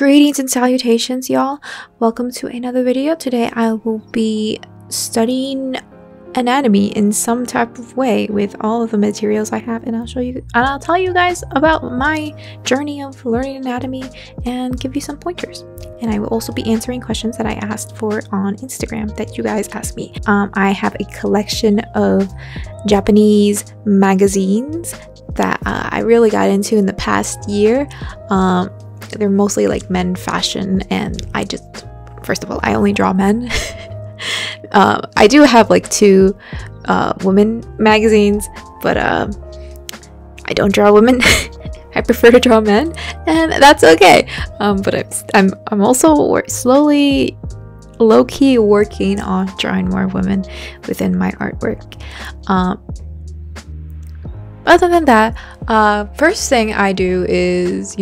Greetings and salutations, y'all. Welcome to another video. Today I will be studying anatomy in some type of way with all of the materials I have, and I'll tell you guys about my journey of learning anatomy and give you some pointers. And I will also be answering questions that I asked for on Instagram that you guys asked me. I have a collection of Japanese magazines that I really got into in the past year. They're mostly like men fashion, and first of all, I only draw men. I do have like two women magazines, but I don't draw women. I prefer to draw men, and that's okay. But I'm also slowly, low-key working on drawing more women within my artwork. Other than that, first thing I do is,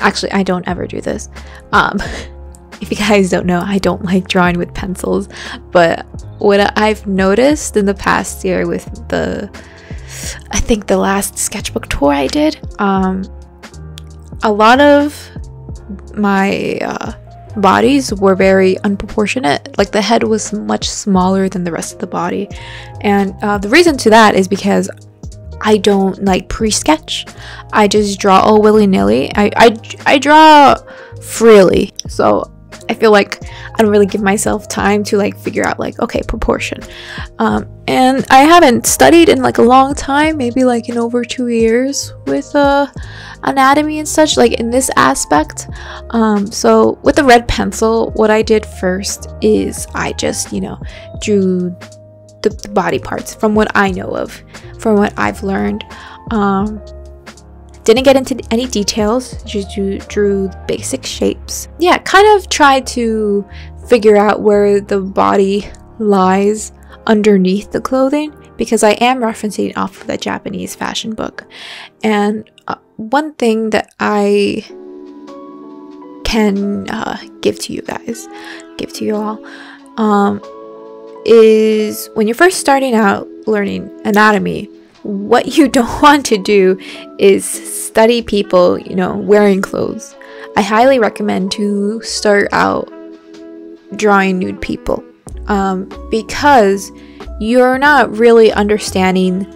actually, I don't ever do this. If you guys don't know, I don't like drawing with pencils, but what I've noticed in the past year with I think the last sketchbook tour I did, a lot of my bodies were very unproportionate. Like the head was much smaller than the rest of the body, and the reason to that is because I don't like pre-sketch. I just draw all willy-nilly. I draw freely, so I feel like I don't really give myself time to like figure out like, okay, proportion. And I haven't studied in like a long time, maybe like in over 2 years with anatomy and such, like in this aspect. So with the red pencil, what I did first is I just drew the body parts from what I know of, from what I've learned. Didn't get into any details, just drew basic shapes. Yeah, kind of tried to figure out where the body lies underneath the clothing, because I am referencing off of the Japanese fashion book. And one thing that I can give to you all, is when you're first starting out learning anatomy, what you don't want to do is study people, wearing clothes. I highly recommend to start out drawing nude people, because you're not really understanding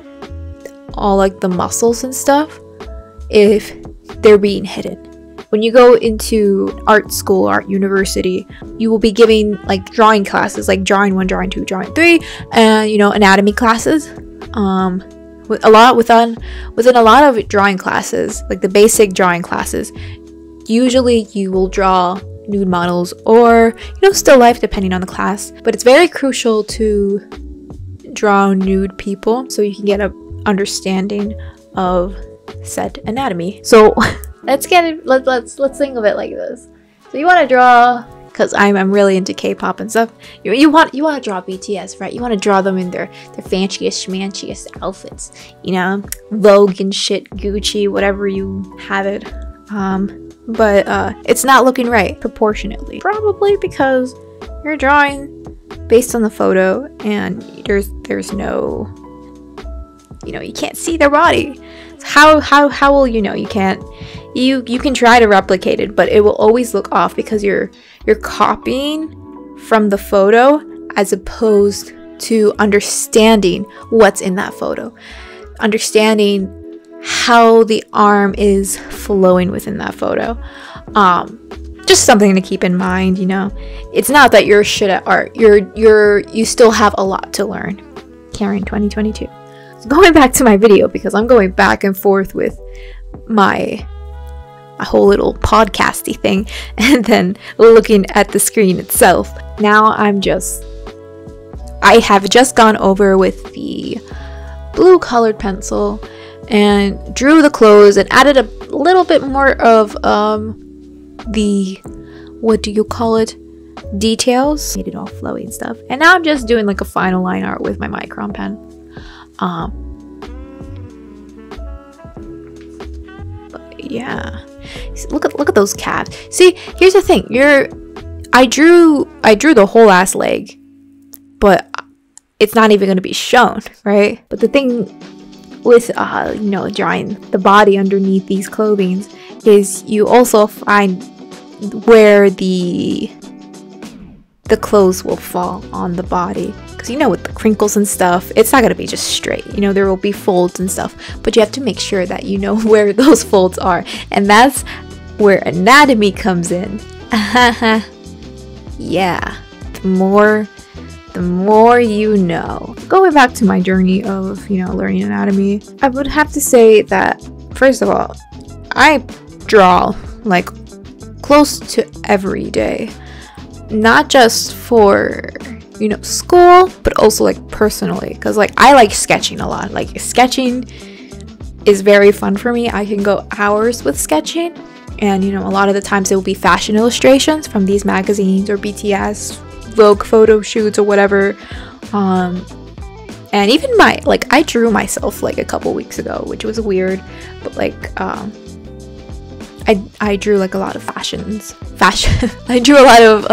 all like the muscles and stuff if they're being hidden. When you go into art school, art university, you will be giving like drawing classes, like drawing 1, drawing 2, drawing 3, and anatomy classes. Within a lot of drawing classes, like the basic drawing classes, usually you will draw nude models or still life, depending on the class. But it's very crucial to draw nude people so you can get an understanding of said anatomy. So let's think of it like this. So you want to draw, because I'm really into K-pop and stuff. You want to draw BTS, right? You want to draw them in their fanciest, schmanchiest outfits, Vogue and shit, Gucci, whatever you have it. But it's not looking right proportionately, probably because you're drawing based on the photo, and there's no, you can't see their body. So how will you know? You can't. You can try to replicate it, but it will always look off because you're copying from the photo as opposed to understanding what's in that photo, understanding how the arm is flowing within that photo. Just something to keep in mind. It's not that you're shit at art. You still have a lot to learn. Karen 2022. So going back to my video, because I'm going back and forth with my whole little podcasty thing and then looking at the screen itself. Now I have just gone over with the blue colored pencil and drew the clothes and added a little bit more of the, what do you call it, details, made it all flowy and stuff. And now I'm just doing like a final line art with my micron pen. But yeah, look at those calves. See, here's the thing. I drew the whole ass leg, but it's not even going to be shown, right? But the thing with drawing the body underneath these clothings is you also find where the clothes will fall on the body, because you know, with the crinkles and stuff, it's not going to be just straight, you know, there will be folds and stuff, but you have to make sure that you know where those folds are, and that's where anatomy comes in. Yeah, the more you know. Going back to my journey of, you know, learning anatomy, I would have to say that, first of all, I draw like close to every day. Not just for, you know, school, but also like personally, because like I like sketching a lot. Like sketching is very fun for me. I can go hours with sketching, and you know, a lot of the times it will be fashion illustrations from these magazines or BTS, Vogue photo shoots or whatever. And even I drew myself like a couple weeks ago, which was weird, but like I drew like a lot of fashion. I drew a lot of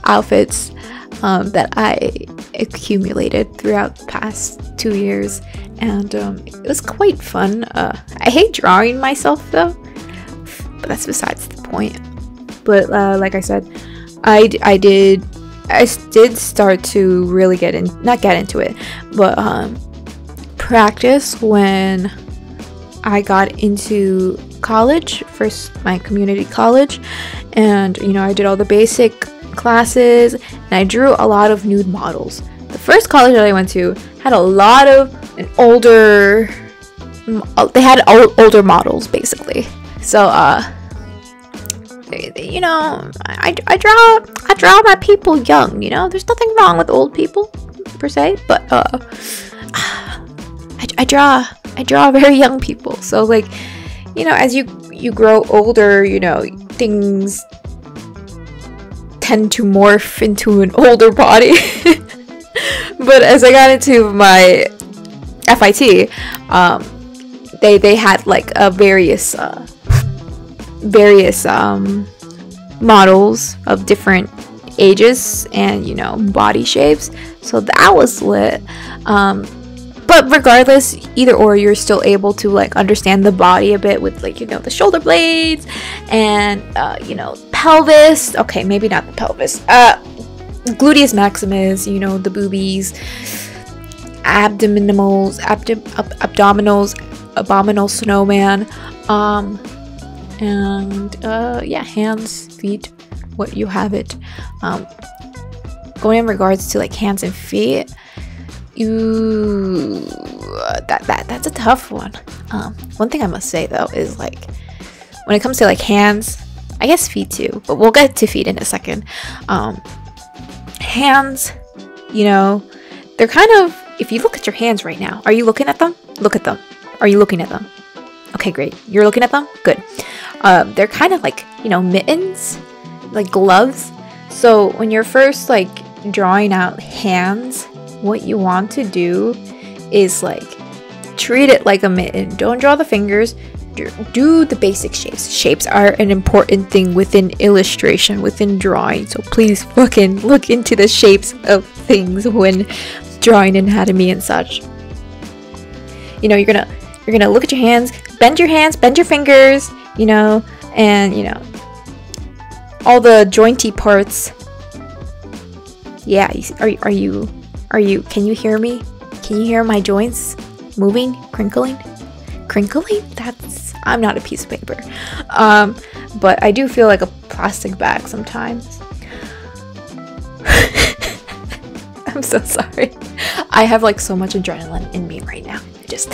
outfits that I accumulated throughout the past 2 years, and it was quite fun. I hate drawing myself though, but that's besides the point. But like I said, I did start to really not get into it, but practice when I got into college, first my community college, and you know, I did all the basic classes, and I drew a lot of nude models. The first college that I went to had a lot of older models basically, so you know, I draw my people young, you know, there's nothing wrong with old people per se, but I draw very young people. So like, you know, as you grow older, you know, things tend to morph into an older body. But as I got into my FIT, they had like various models of different ages and, you know, body shapes, so that was lit. But regardless, either or, you're still able to like understand the body a bit with, like, you know, the shoulder blades and you know, pelvis. Okay, maybe not the pelvis. Gluteus maximus, you know, the boobies, abdominals, abominal snowman, and yeah, hands, feet, what you have it. Going in regards to like hands and feet, that's a tough one. One thing I must say though is, like, when it comes to like hands, I guess feet too, but we'll get to feet in a second. Hands, you know, they're kind of, if you look at your hands right now, are you looking at them? Look at them. Are you looking at them? Okay, great. You're looking at them? Good. They're kind of like, you know, mittens, like gloves. So when you're first like drawing out hands, what you want to do is like treat it like a mitten. Don't draw the fingers. Do the basic shapes. Shapes are an important thing within illustration, within drawing. So please fucking look into the shapes of things when drawing anatomy and such. You know, you're gonna look at your hands, bend your fingers, you know, and you know, all the jointy parts. Yeah, are you, can you hear me? Can you hear my joints moving, crinkling? I'm not a piece of paper. But I do feel like a plastic bag sometimes. I'm so sorry. I have like so much adrenaline in me right now. Just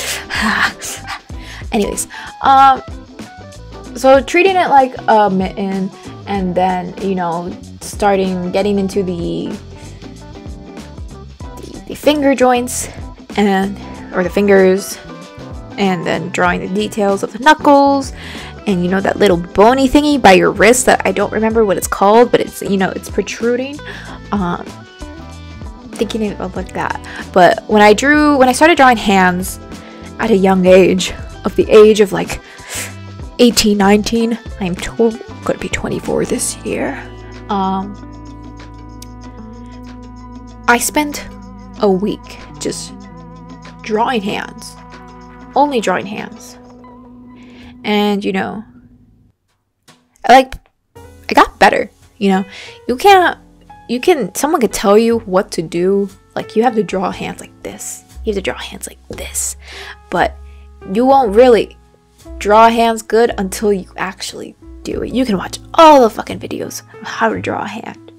anyways, so treating it like a mitten, and then, you know, getting into the finger joints or the fingers, and then drawing the details of the knuckles, and you know, that little bony thingy by your wrist that I don't remember what it's called, but it's, you know, it's protruding. Thinking of like that. But when I started drawing hands at a young age, of the age of like 18, 19, I'm gonna be 24 this year. I spent a week just drawing hands, only drawing hands. And you know, I like I got better. You know, someone could tell you what to do. Like, you have to draw hands like this. You have to draw hands like this. But you won't really draw hands good until you actually do it. You can watch all the fucking videos of how to draw a hand.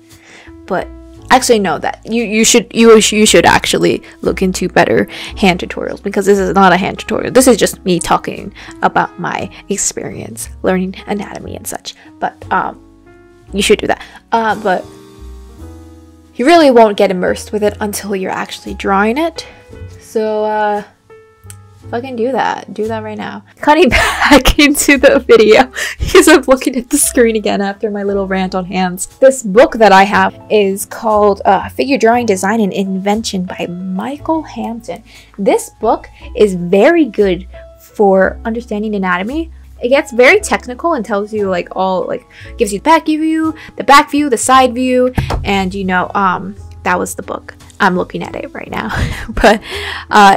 But actually, no, that you should actually look into better hand tutorials, because this is not a hand tutorial. This is just me talking about my experience learning anatomy and such. But you should do that. But you really won't get immersed with it until you're actually drawing it. So fucking do that right now. Cutting back into the video because I'm looking at the screen again after my little rant on hands. This book that I have is called Figure Drawing Design and Invention by Michael Hampton. This book is very good for understanding anatomy. It gets very technical and tells you like gives you the back view, the side view, and you know, that was the book. I'm looking at it right now. But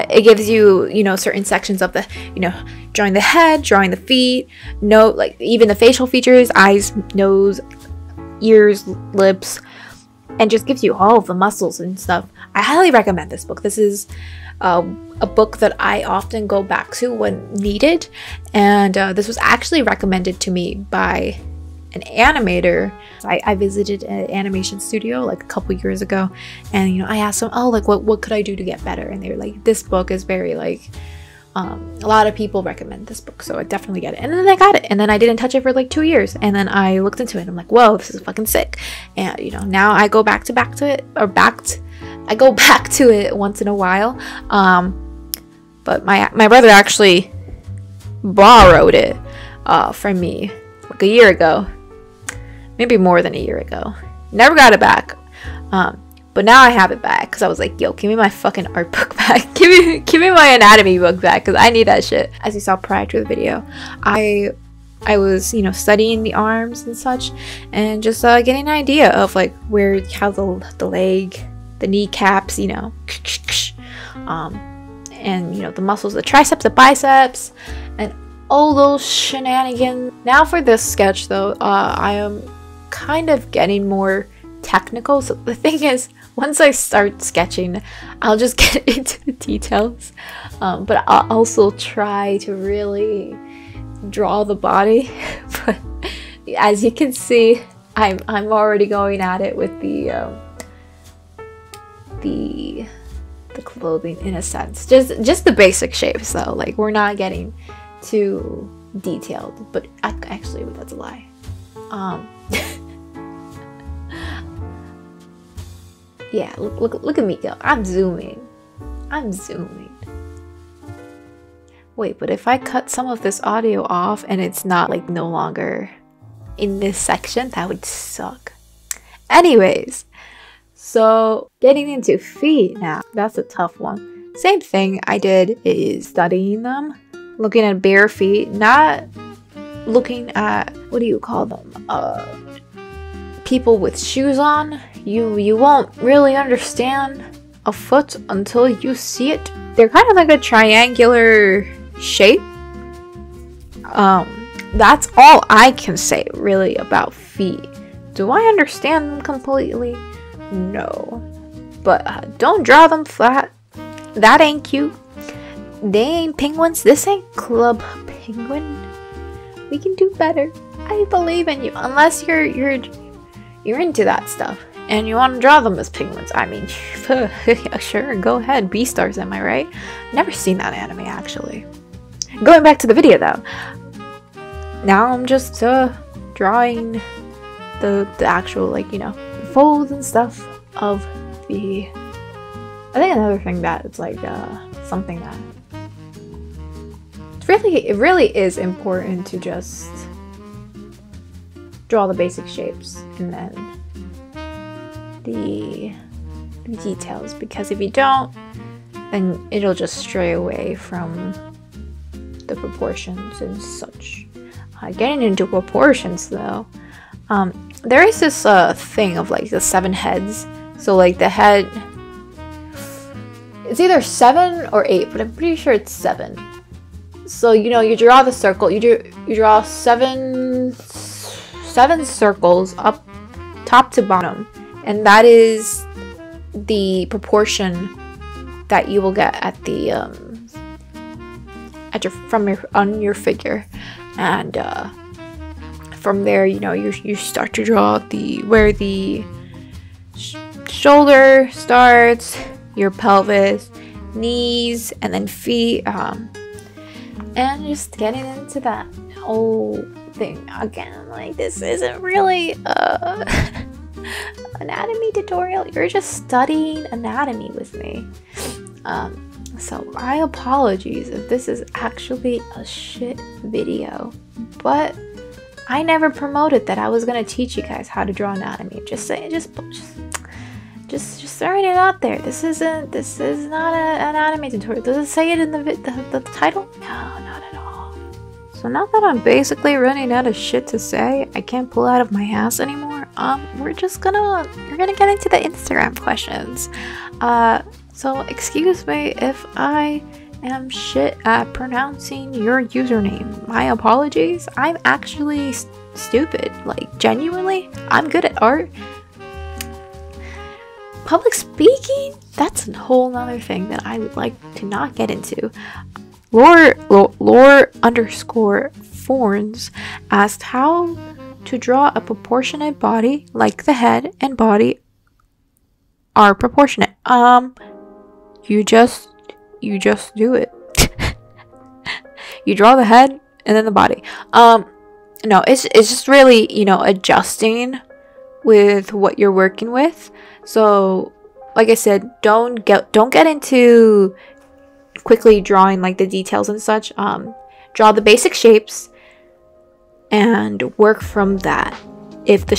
it gives you, you know, certain sections of the, you know, drawing the head, drawing the feet, like even the facial features, eyes, nose, ears, lips, and just gives you all of the muscles and stuff. I highly recommend this book. This is a book that I often go back to when needed, and this was actually recommended to me by an animator. I visited an animation studio like a couple years ago, and you know, I asked them, oh, like what could I do to get better, and they were like, this book is very like a lot of people recommend this book, so I definitely get it. And then I got it, and then I didn't touch it for like 2 years, and then I looked into it and I'm like, whoa, this is fucking sick. And you know, now I go back to it, or I go back to it once in a while. But my brother actually borrowed it from me like a year ago, maybe more than a year ago. Never got it back, but now I have it back because I was like, yo, give me my fucking art book back. give me my anatomy book back, because I need that shit. As you saw prior to the video, I was, you know, studying the arms and such, and just getting an idea of like how the leg, the kneecaps, you know, and you know, the muscles, the triceps, the biceps, and all those shenanigans. Now for this sketch though, I am kind of getting more technical. So the thing is, once I start sketching, I'll just get into the details, but I'll also try to really draw the body. But as you can see, I'm already going at it with the clothing in a sense, just the basic shapes though. Like, we're not getting too detailed, but actually that's a lie. Yeah, look at me go. I'm zooming. Wait, but if I cut some of this audio off and it's not like no longer in this section, that would suck. Anyways, so getting into feet now, that's a tough one. Same thing I did is studying them, looking at bare feet, not looking at, what do you call them? People with shoes on. You won't really understand a foot until you see it. They're kind of like a triangular shape. That's all I can say really about feet. Do I understand them completely? No. But don't draw them flat. That ain't cute. They ain't penguins. This ain't Club Penguin. We can do better. I believe in you. Unless you're into that stuff and you want to draw them as penguins. I mean, yeah, sure, go ahead. Beastars, am I right? Never seen that anime actually. Going back to the video though. Now I'm just drawing the actual, like, you know, folds and stuff of the. I think another thing that it's like something that it really is important to just draw the basic shapes and then the details, because if you don't, then it'll just stray away from the proportions and such. Getting into proportions though, there is this thing of like the 7 heads. So like the head, it's either 7 or 8, but I'm pretty sure it's 7. So you know, you draw the circle, you draw 7 7 circles up top to bottom, and that is the proportion that you will get at the on your figure. And from there, you know, you start to draw where the shoulder starts, your pelvis, knees, and then feet, and just getting into that whole thing again. Like, this isn't really anatomy tutorial. You're just studying anatomy with me. So my apologies if this is actually a shit video, but I never promoted that I was gonna teach you guys how to draw anatomy. Just saying, just throwing it out there. This is not an anatomy tutorial. Does it say it in the title? No, not at all. So now that I'm basically running out of shit to say, I can't pull out of my ass anymore. We're gonna get into the Instagram questions. So excuse me if I am shit at pronouncing your username. My apologies. I'm actually stupid. Like, genuinely, I'm good at art. Public speaking, that's a whole nother thing that I would like to not get into. Lore_Forns asked how to draw a proportionate body, like the head and body are proportionate. You just do it. You draw the head and then the body. No, it's just really, you know, adjusting with what you're working with. So, like I said, don't get into quickly drawing like the details and such. Draw the basic shapes and work from that. If the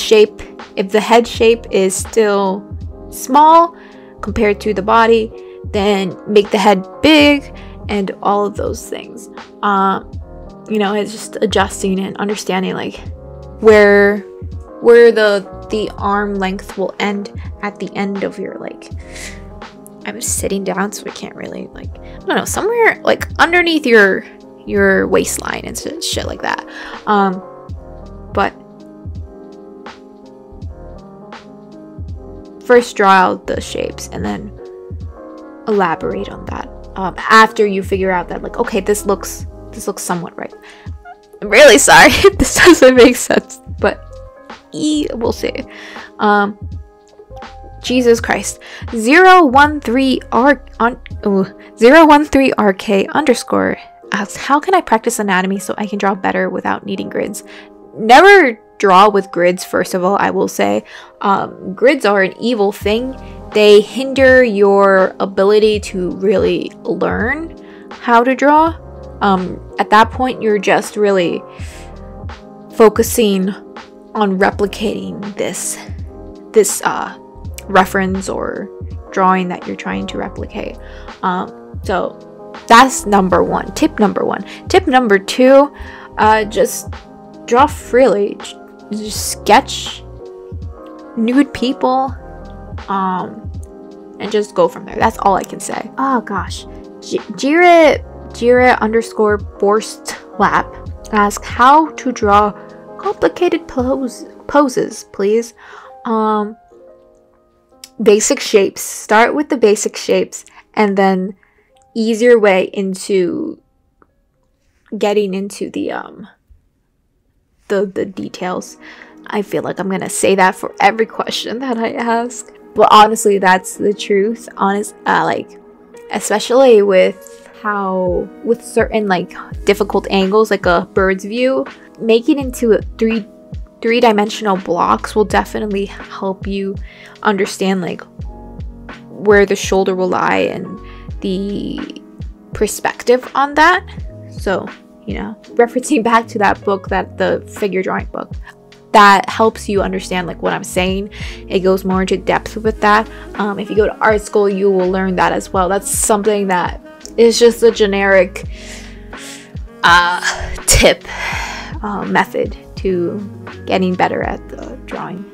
head shape is still small compared to the body, then make the head big, and all of those things. You know, it's just adjusting and understanding like where the arm length will end at the end of your, like, I'm sitting down so I can't really, like, I don't know, somewhere like underneath your waistline and shit like that. But first draw out the shapes and then elaborate on that after you figure out that, like, okay, this looks somewhat right. I'm really sorry if this doesn't make sense, but we'll see. Jesus Christ. 013RK_ asks, how can I practice anatomy so I can draw better without needing grids? Never draw with grids, first of all, I will say. Grids are an evil thing. They hinder your ability to really learn how to draw. At that point, you're just really focusing on replicating this reference or drawing that you're trying to replicate. So that's number one. Tip number one. Tip number two, just draw freely. Just sketch nude people, and just go from there. That's all I can say. Oh gosh. Jira_Borstlap asks how to draw complicated poses, please. Basic shapes. Start with the basic shapes and then ease your way into getting into the details. I feel like I'm gonna say that for every question that I ask, but honestly, that's the truth. Like, especially with certain like difficult angles, like a bird's view, making into three-dimensional blocks will definitely help you understand like where the shoulder will lie and the perspective on that. So, you know, referencing back to that book, the figure drawing book, that helps you understand like what I'm saying. It goes more into depth with that. If you go to art school, you will learn that as well. That's something that is just a generic tip method to getting better at drawing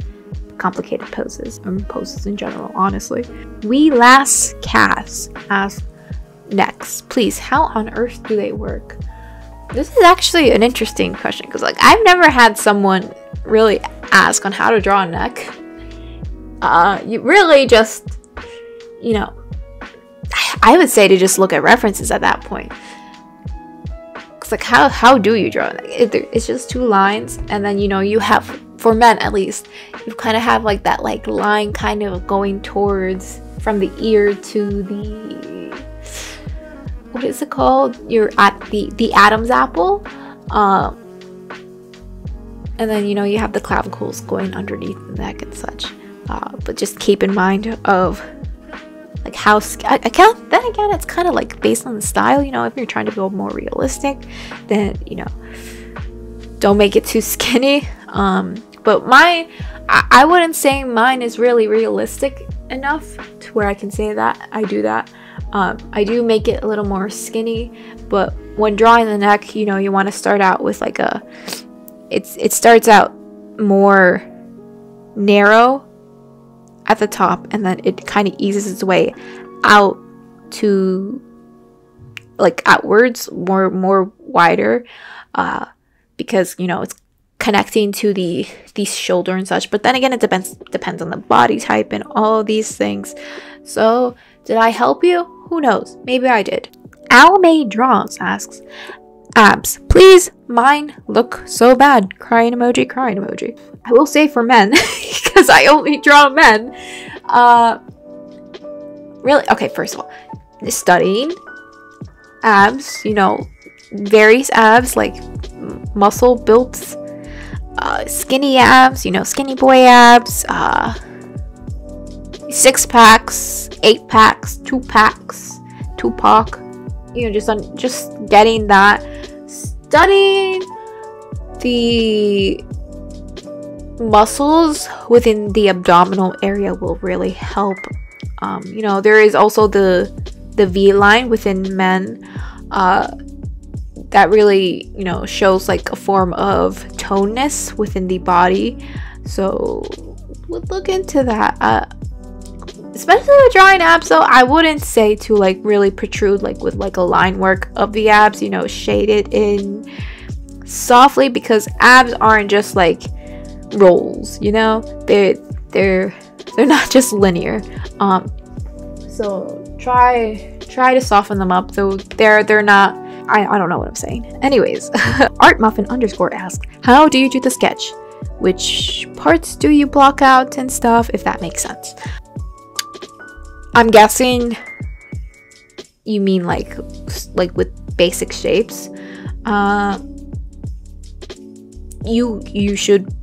complicated poses and poses in general, honestly. We last cast asks next, please, how on earth do they work? This is actually an interesting question because, like, I've never had someone really ask on how to draw a neck, you really just, you know, I would say to just look at references at that point. It's like, how do you draw it? It's just 2 lines, and then, you know, you have, for men at least, you kind of have like that like line kind of going towards from the ear to the, what is it called? You're at the Adam's apple. And then, you know, you have the clavicles going underneath the neck and such. But just keep in mind of like how, then again, it's kind of like based on the style, you know. If you're trying to go more realistic, then, you know, don't make it too skinny. But mine, I wouldn't say mine is really realistic enough to where I can say that I do that. I do make it a little more skinny, but when drawing the neck, you know, you want to start out with like a, it starts out more narrow at the top, and then it kind of eases its way out to like outwards, more wider, because, you know, it's connecting to the shoulder and such. But then again, it depends on the body type and all of these things. So did I help you? Who knows? Maybe I did. Almay Draws asks, abs, please, mine look so bad. Crying emoji, crying emoji. I will say for men, because I only draw men. Really, okay, first of all, studying abs, you know, various abs, like muscle built, skinny abs, you know, skinny boy abs, 6 packs, 8 packs, 2 packs, Tupac, you know, just getting that. Studying the muscles within the abdominal area will really help. You know, there is also the V line within men, that really, you know, shows like a form of toneness within the body. So we'll look into that. Especially with drawing abs, though, I wouldn't say to like really protrude like with like a line work of the abs, you know, shade it in softly, because abs aren't just like rolls, you know, they're not just linear. So try to soften them up, though they're not, I don't know what I'm saying. Anyways, artmuffin_ asks, how do you do the sketch? Which parts do you block out and stuff, if that makes sense? I'm guessing you mean like with basic shapes. You should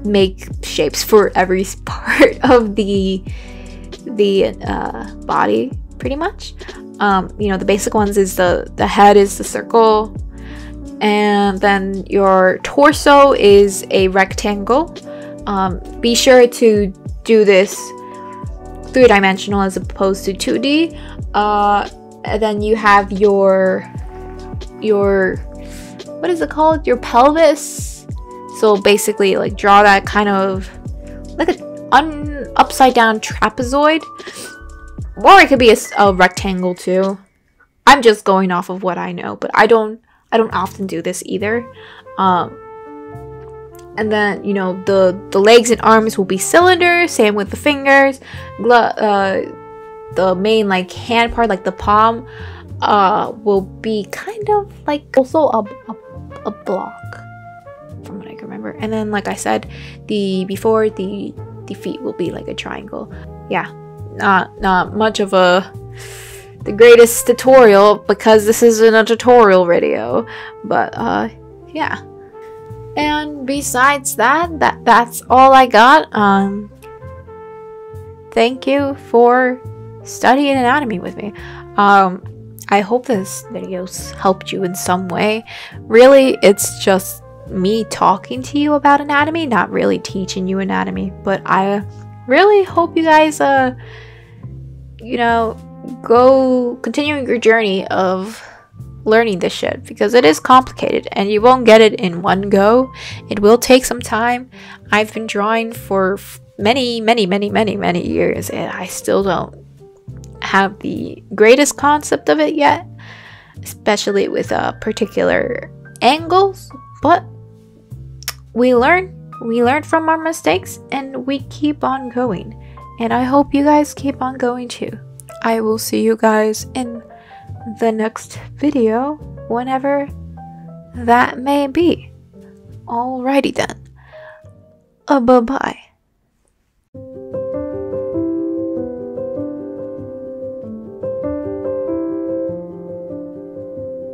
make shapes for every part of the body, pretty much. You know, the basic ones is the head is the circle, and then your torso is a rectangle. Be sure to do this 3-dimensional as opposed to 2D. And then you have your what is it called? Your pelvis. So basically, like, draw that kind of like an upside down trapezoid, or it could be a rectangle too. I'm just going off of what I know, but I don't often do this either. And then, you know, the legs and arms will be cylinders. Same with the fingers. The main like hand part, like the palm, will be kind of like also a block, from what I can remember. And then, like I said, the feet will be like a triangle. Yeah, not much of the greatest tutorial, because this isn't a tutorial video, but yeah. And besides that's all I got. Thank you for studying anatomy with me. I hope this video's helped you in some way. Really, it's just me talking to you about anatomy, not really teaching you anatomy. But I really hope you guys you know, go continuing your journey of learning this shit, because it is complicated and you won't get it in one go. It will take some time. I've been drawing for many years, and I still don't have the greatest concept of it yet, especially with particular angles, but we learn from our mistakes, and we keep on going. And I hope you guys keep on going too. I will see you guys in the next video, whenever that may be. Alrighty then. Bye-bye.